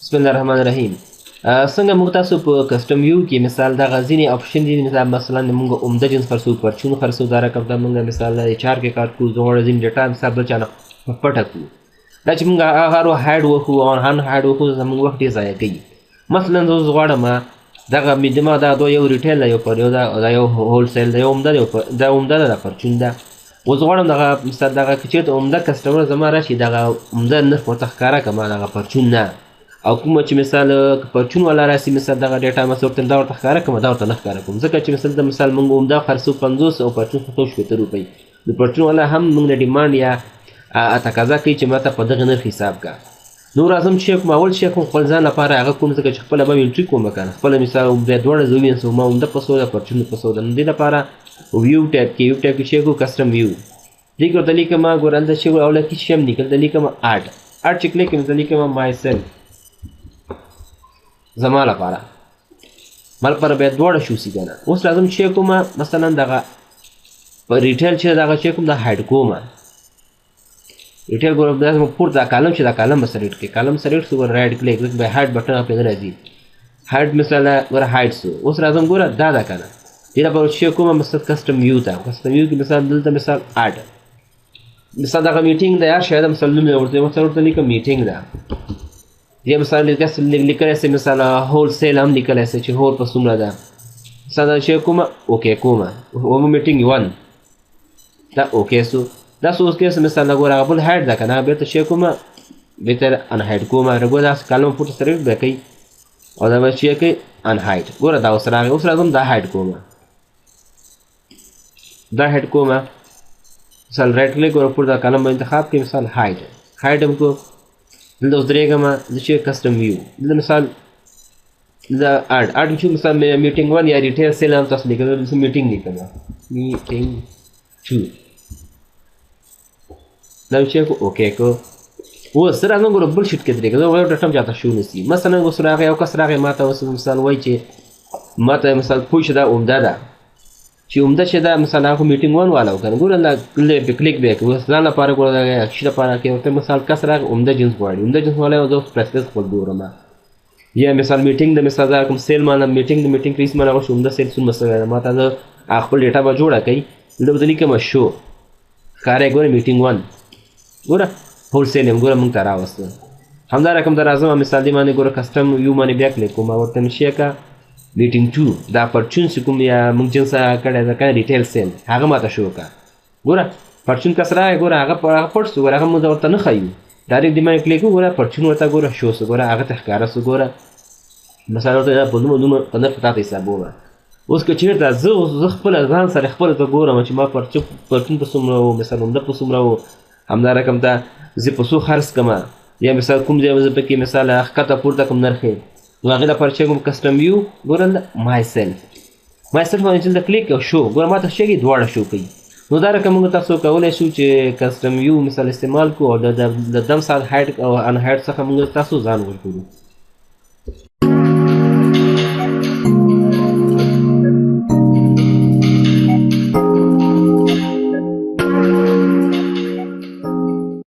بسم الله الرحمن الرحیم. څنګه موږ تاسو په کسټم ویو کې مثال دغه ځینې اپشن دي مثلا موږ عمده جنس خرڅو پرچون خرڅو دا رقم ته موږ مثال HR کې کار کوو زه غواړم ځینې ډیټا مثال بل چا نه پټه کړو دا چې موږ هغه هایډ وکړو او ان هایډ وکړو زموږ وخت ډېر ضایع کوي. مثلا زه اوس غواړم دغه دماغ دا دوه یو ریټیل دی یو پر یو دا یو هول سیل دی یو عمده ده دا پرچون ده. اوس غواړم دغه مثال دغه که چېرته عمده کسټمر زما راشي دغه عمده نرخ ورته ښکاره کړم دغه پرچون نه او کومه چې مثال پرچون والا راسي مثال دغه ډیټا مثلا ورته دا ورته ښکاره کړم دا ورته نه ښکاره کوم ځکه چې مثال د مثال موږ عمده خرڅو 50 او پرچون خرڅو 80 روپۍ د پرچون والا هم موږ نه ډیمانډ یا تقاضا کوي چې ماته په دغه نرخ حساب کا. نو راځم چې کوم اول شی کوم خپل ځان لپاره هغه کوم ځکه چې خپله به مې انټري کوم که نه خپله مثال بیا دواړه زه ووینځم ما عمده په څو ده پرچون په څو ده نو دې لپاره ویو ټیب کې چیک کړو کسټم ویو دې کې ورته لیکم ګوره هلته چې اوله کې شی هم لیکل ته لیکم اډ چې کلیک کوم ته لیکم مای سیلف زما لپاره ما لپاره باید دواړه شوسي که نه. اوس راځم چې کوم مثلا دغه په ریټیل چې دغه چې کوم دا هایډ کوم ریټیل ګوره دا پورته دا کالم چې دا کالم به سلیکټ کړي کالم سلیکټ شو ګوره رایټ کلیک به هایډ بټن پرې راځي هایډ مثلا ګوره هایډ شو. اوس راځم ګوره دا ده که نه دې لپاره چې کوم مثلا کسټم ویو ته کسټم ویو کې مثال دلته مثال اډ مثال دغه میټینګ ده یا شاید مثال نوم یې ورته لیکم میټینګ ده یا مثال لیکلی سي مثال هول سیل هم لیکلی سي چې هول په څومره ده مثال دا شی کومه اوکې کومه اومه میټینګ 1 دا اوکې سو دا سو اوس کې مثال ګوره هغه بل هایډ ده که نه بېرته شی کومه بېرته ان هایډ کومه ګوره داسې کالم پورته سلیکټ به کوي او دا به چې کوي ان هایډ ګوره دا اوس راغی. اوس راځم دا هایډ کومه دا هایډ کومه مثال رایټ کلیک ګوره پورته دا کالم به انتخاب کړي مثال هایډ هم کو دلته اوس درېږم زه چې کسټم ویو دلته مثال دا اډ چې مثال میټینګ 1 یا ریټیل سیل هم تاسو لیکل دلته میټینګ لیکم میټینګ 2 دا چې اوکې کو اوس راځم ګوره بل شیټ کې درېږم زه غواړم ډاټا چاته شو نسي مثلا اوس راغی یو کس راغی ماته اوس مثال وایي چې ماته مثال پوه شه دا عمده ده چې عمده چې دا مثال هغه میټینګ 1 والا وکړه ګوره دا کلیک به کوي ځان لپاره ګوره دا شي لپاره کې ورته مثال کس راغی عمده جنس غواړي عمده جنس والا زه پرسپیس خپل ګورم یا مثال میټینګ د مثال دا کوم سیل مانه میټینګ کریس مانه غوښ عمده سیل څومره مثلا ماته زه خپل ډیټا به جوړه کوي دلته لیکم شو ښکاره ګوره میټینګ 1 ګوره هول سیل هم ګوره موږ ته راوسته همدا رقم ته راځم مثال دې باندې ګوره کسټم ویو باندې بیا کلیک کوم ورته مې شی که میټینګ 2 دا پرچون چې کوم یا موږ جنس کړی ده که ریټیل سیل هغه ماته شو که ګوره پرچون کس راغی ګوره هغه پټ سو ګوره هغه موږ ورته نه ښیو ډایرکټ دې باندې کلیک وګوره پرچون ورته ګوره شو سو ګوره هغه ته ښکاره سو ګوره مثال ورته په دومره په نرخ تا ته حسابومه. اوس که چېرته زه خپله ځان سره خپله ته ګورم چې ما پرچون په څومره و مثال عمده په څومره و همدا رقم ته زه په څو خرڅ کړمه یا مثال کوم ځای زه پکې مثال ښکته پورته کوم نرخ نو هغې لپاره چې کوم کسټم ویو ګوره مای سیلف باندې چې دلته کلیک او شو ګوره ما ته شی دواړه شو کوي. نو دا رقم موږ تاسو کولی شو چې کسټم ویو مثال استعمال کړو او د دم سات هایډ او ان هایډ څخه موږ تاسو ځان ورکړو.